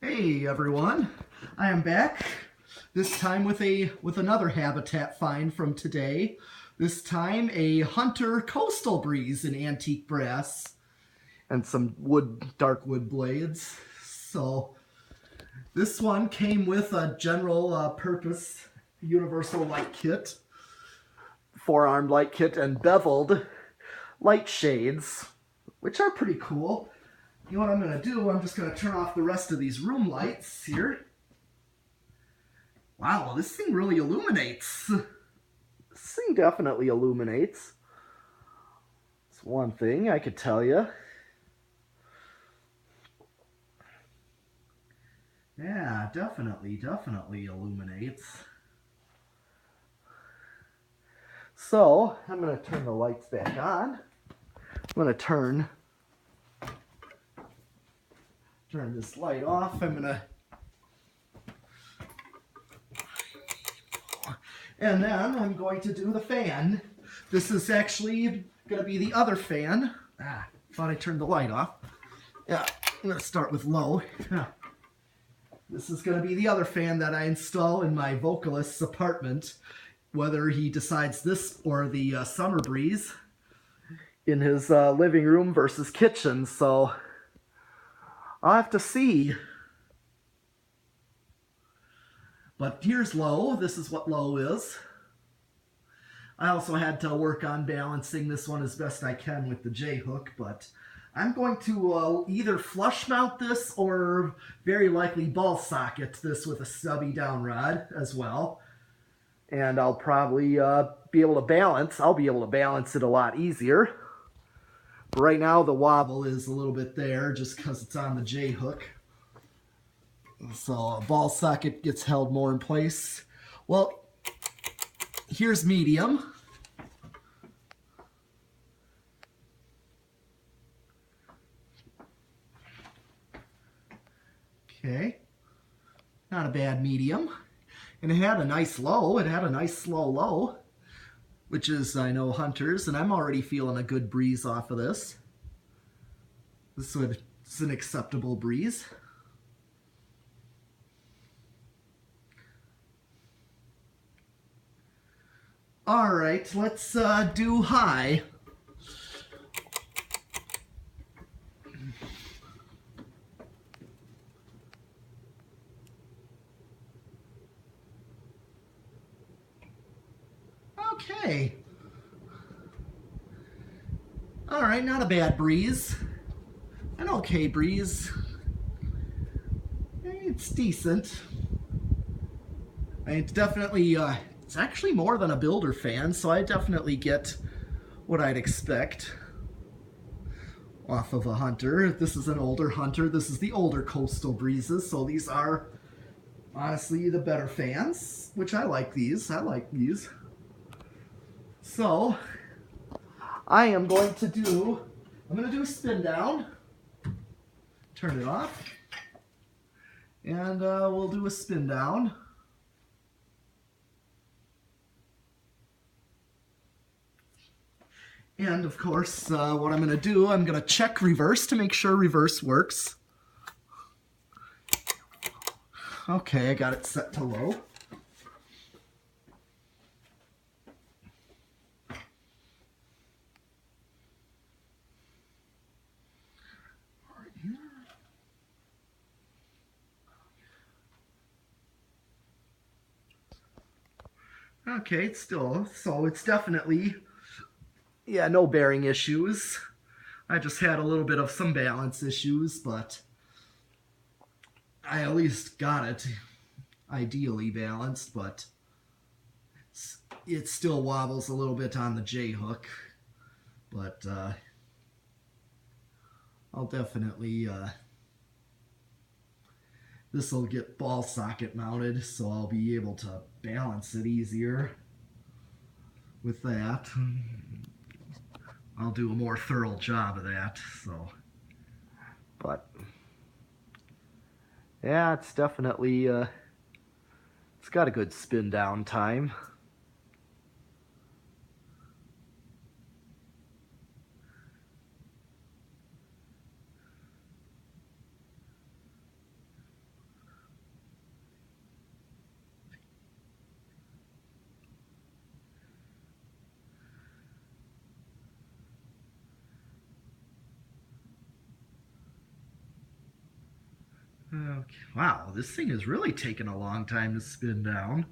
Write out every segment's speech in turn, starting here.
Hey everyone, I am back. This time with another habitat find from today. This time a Hunter Coastal Breeze in antique brass and some dark wood blades. So this one came with a general purpose universal light kit, four-armed light kit, and beveled light shades, which are pretty cool. You know what I'm going to do? I'm just going to turn off the rest of these room lights here. Wow, this thing really illuminates. This thing definitely illuminates. It's one thing I could tell you. Yeah, definitely illuminates. So, I'm going to turn the lights back on. I'm going to turn this light off. And then I'm going to do the fan. This is actually going to be the other fan. Thought I turned the light off. Yeah, I'm going to start with low. Yeah. This is going to be the other fan that I install in my vocalist's apartment, whether he decides this or the summer breeze in his living room versus kitchen. So I'll have to see. But here's low. This is what low is. I also had to work on balancing this one as best I can with the J-hook, but I'm going to either flush mount this or very likely ball socket this with a stubby down rod as well. And I'll probably be able to balance. I'll be able to balance it a lot easier. But right now the wobble is a little bit there just because it's on the J-hook. So a ball socket gets held more in place. Well, here's medium. Okay, not a bad medium. And it had a nice low. It had a nice slow low, which is, I know, Hunter's, and I'm already feeling a good breeze off of this. This is an acceptable breeze. All right, let's do high. Okay. All right, not a bad breeze. An okay breeze. It's decent. It's definitely, it's actually more than a builder fan, so I definitely get what I'd expect off of a Hunter. This is an older Hunter. This is the older Coastal Breezes, so these are honestly the better fans, which I like these. I like these. So, I'm going to do a spin down. Turn it off. And we'll do a spin down. And of course, what I'm going to do, I'm going to check reverse to make sure reverse works. Okay, I got it set to low. Okay, it's still, so it's definitely, yeah, no bearing issues. I just had a little bit of some balance issues, but I at least got it ideally balanced, but it still wobbles a little bit on the J-hook. But I'll definitely, this will get ball socket mounted, so I'll be able to balance it easier with that. I'll do a more thorough job of that, so. But yeah, it's definitely, it's got a good spin down time. Okay. Wow, this thing has really taken a long time to spin down.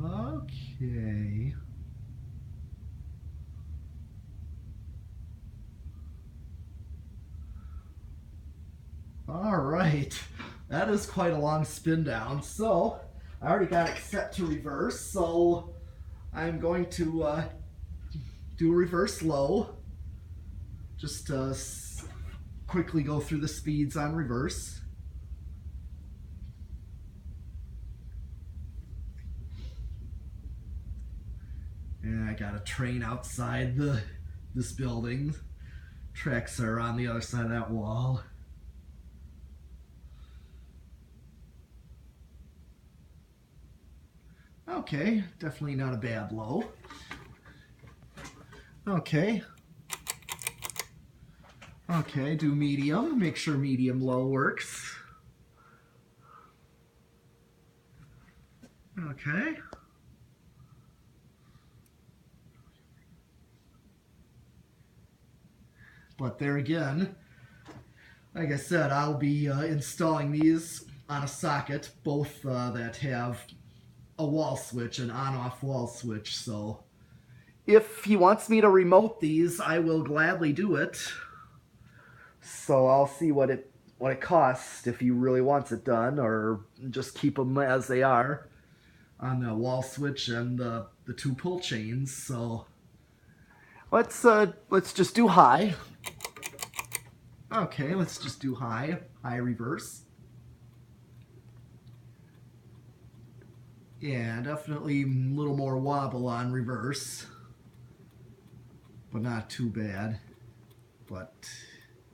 Okay. All right. That is quite a long spin down. So I already got it set to reverse. So I'm going to do a reverse low. Just quickly go through the speeds on reverse. And I got a train outside this building. Tracks are on the other side of that wall. Okay, definitely not a bad low. Okay. Okay, do medium. Make sure medium low works. Okay. But there again, like I said, I'll be installing these on a socket, both that have a wall switch, an on-off wall switch. So if he wants me to remote these, I will gladly do it. So I'll see what it costs if he really wants it done, or just keep them as they are on the wall switch and the two pull chains. So let's just do high. Okay, let's just do high reverse. Yeah, definitely a little more wobble on reverse, but not too bad. But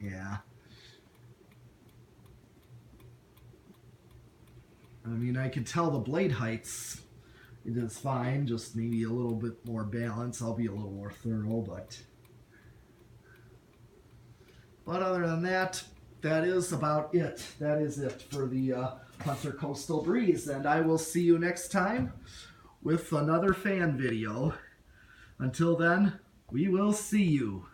yeah, I mean, I can tell the blade heights, it is fine, just maybe a little bit more balance. I'll be a little more thorough, but other than that, that is about it. That is it for the Hunter Coastal Breeze, and I will see you next time with another fan video. Until then, we will see you.